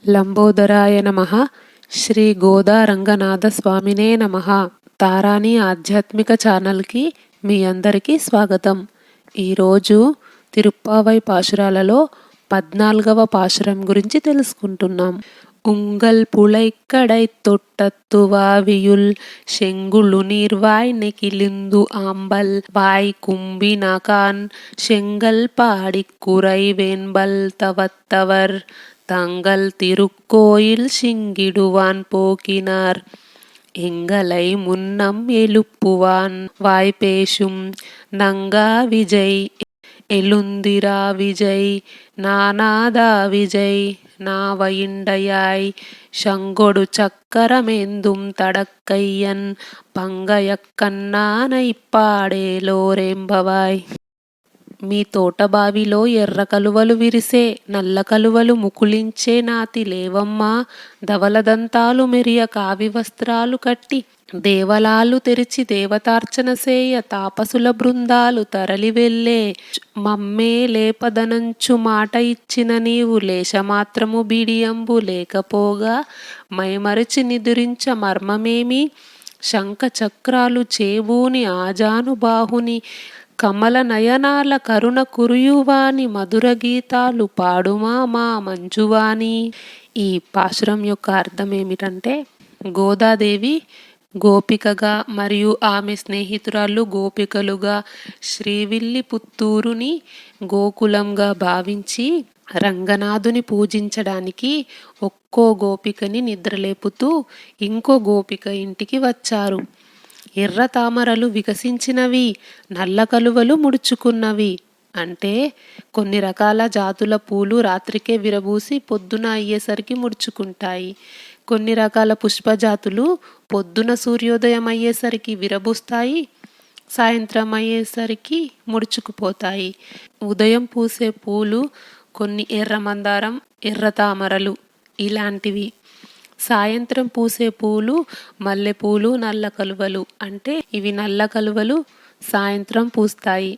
లంబోదరాయ నమః. శ్రీ గోదా రంగనాథ స్వామినే నమః. తారాని ఆధ్యాత్మిక ఛానల్కి మీ అందరికీ స్వాగతం. ఈరోజు తిరుప్పావై పాశురాలలో 14వ పాశురం గురించి తెలుసుకుంటున్నాం. உங்கள் புழைக்கடை தொட்டத்துவாவியுள் செங்குழு நீர்வாய் நெகிழிந்து ஆம்பல் வாய் கும்பினகான் செங்கல் பாடிக் குறைவேன்பல் தவத்தவர் தங்கள் திருக்கோயில் சிங்கிடுவான் போக்கினார் எங்களை முன்னம் எழுப்புவான் வாய்பேசும் நங்கா விஜய் எழுந்திரா விஜய் நானாதா விஜய் நாவயிண்டையாய் சங்கொடு சக்கரமேந்தும் தடக்கையன் పంగయక్కన్నానై పాడేలోరేంబవాయ్. మీ తోటబావిలో ఎర్ర కలువలు విరిసే, నల్ల కలువలు ముకుళించే నాతి లేవమ్మా. ధవలదంతాలు మెరియ కావి వస్త్రాలు కట్టి దేవలాలు తెరిచి దేవతార్చన సేయ తాపసుల బృందాలు తరలి వెళ్ళే మమ్మే లేపదనంచు మాట ఇచ్చిన నీవు లేశమాత్రము బిడియంబు లేకపోగా మైమరచి నిదురించ మర్మమేమి. శంఖ చక్రాలు చేబూని ఆజానుబాహుని కమల నయనాల కరుణ కురియువాని మధుర గీతాలు పాడుమా మా మంజువాణి. ఈ పాశురం యొక్క అర్థం ఏమిటంటే, గోదాదేవి గోపికగా మరియు ఆమె స్నేహితురాళ్ళు గోపికలుగా శ్రీవిల్లిపుత్తూరుని గోకులంగా భావించి రంగనాథుని పూజించడానికి ఒక్కో గోపికని నిద్రలేపుతూ ఇంకో గోపిక ఇంటికి వచ్చారు. ఎర్ర తామరలు వికసించినవి, నల్ల కలువలు ముడుచుకున్నవి. అంటే కొన్ని రకాల జాతుల పూలు రాత్రికే విరబూసి పొద్దున అయ్యేసరికి ముడుచుకుంటాయి. కొన్ని రకాల పుష్పజాతులు పొద్దున సూర్యోదయం అయ్యేసరికి విరబూస్తాయి, సాయంత్రం అయ్యేసరికి ముడుచుకుపోతాయి. ఉదయం పూసే పూలు కొన్ని ఎర్ర మందారం, ఎర్ర తామరలు ఇలాంటివి. సాయంత్రం పూసే పూలు మల్లెపూలు, నల్ల కలువలు. అంటే ఇవి నల్ల కలువలు సాయంత్రం పూస్తాయి.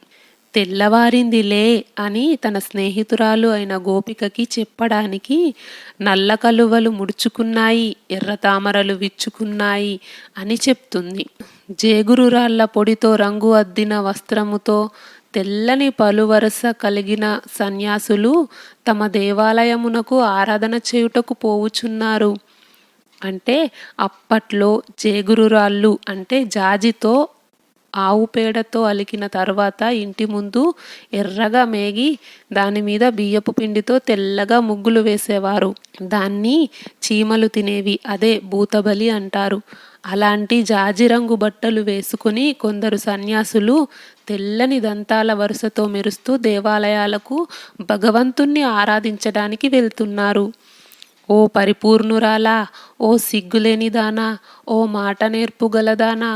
తెల్లవారిందిలే అని తన స్నేహితురాలు అయిన గోపికకి చెప్పడానికి నల్ల కలువలు ముడుచుకున్నాయి, ఎర్ర తామరలు విచ్చుకున్నాయి అని చెప్తుంది. జేగురురాళ్ల పొడితో రంగు అద్దిన వస్త్రముతో తెల్లని పలువరస కలిగిన సన్యాసులు తమ దేవాలయమునకు ఆరాధన చేయుటకు పోవుచున్నారు. అంటే అప్పట్లో జేగురురాళ్ళు అంటే జాజితో ఆవు పేడతో అలికిన తర్వాత ఇంటి ముందు ఎర్రగా మేగి దాని మీద బియ్యపు పిండితో తెల్లగా ముగ్గులు వేసేవారు. దాన్ని చీమలు తినేవి, అదే భూతబలి అంటారు. అలాంటి జాజి రంగు బట్టలు వేసుకుని కొందరు సన్యాసులు తెల్లని దంతాల వరుసతో మెరుస్తూ దేవాలయాలకు భగవంతుణ్ణి ఆరాధించడానికి వెళ్తున్నారు. ఓ పరిపూర్ణురాలా, ఓ సిగ్గులేనిదానా, ఓ మాట నేర్పుగలదానా,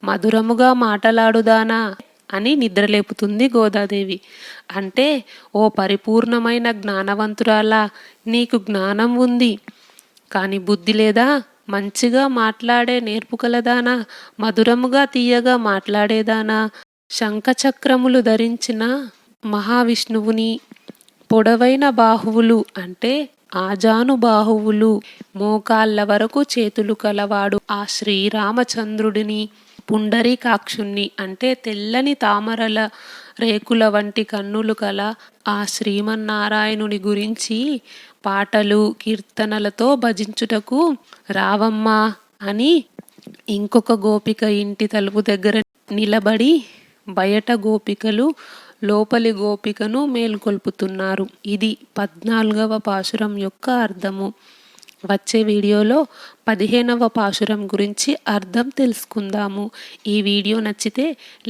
మధురముగా మాటలాడుదానా అని నిద్రలేపుతుంది గోదాదేవి. అంటే ఓ పరిపూర్ణమైన జ్ఞానవంతురాలా, నీకు జ్ఞానం ఉంది కానీ బుద్ధి లేదా? మంచిగా మాట్లాడే నేర్పుగలదానా, మధురముగా తీయగా మాట్లాడేదానా, శంఖచక్రములు ధరించిన మహావిష్ణువుని, పొడవైన బాహువులు అంటే ఆజానుబాహువులు, మోకాళ్ళ వరకు చేతులు కలవాడు ఆ శ్రీరామచంద్రుడిని, పుండరీకాక్షుణ్ణి అంటే తెల్లని తామరల రేకుల వంటి కన్నులు కల ఆ శ్రీమన్నారాయణుని గురించి పాటలు కీర్తనలతో భజించుటకు రావమ్మా అని ఇంకొక గోపిక ఇంటి తలుపు దగ్గర నిలబడి బయట గోపికలు లోపలి గోపికను మేల్కొల్పుతున్నారు. ఇది 14వ పాశురం యొక్క అర్థము. వచ్చే వీడియోలో 15వ పాశురం గురించి అర్థం తెలుసుకుందాము. ఈ వీడియో నచ్చితే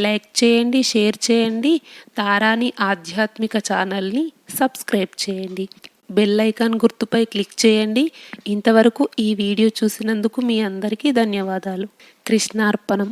లైక్ చేయండి, షేర్ చేయండి. తారాని ఆధ్యాత్మిక ఛానల్ని సబ్స్క్రైబ్ చేయండి. బెల్ ఐకాన్ గుర్తుపై క్లిక్ చేయండి. ఇంతవరకు ఈ వీడియో చూసినందుకు మీ అందరికీ ధన్యవాదాలు. కృష్ణార్పణం.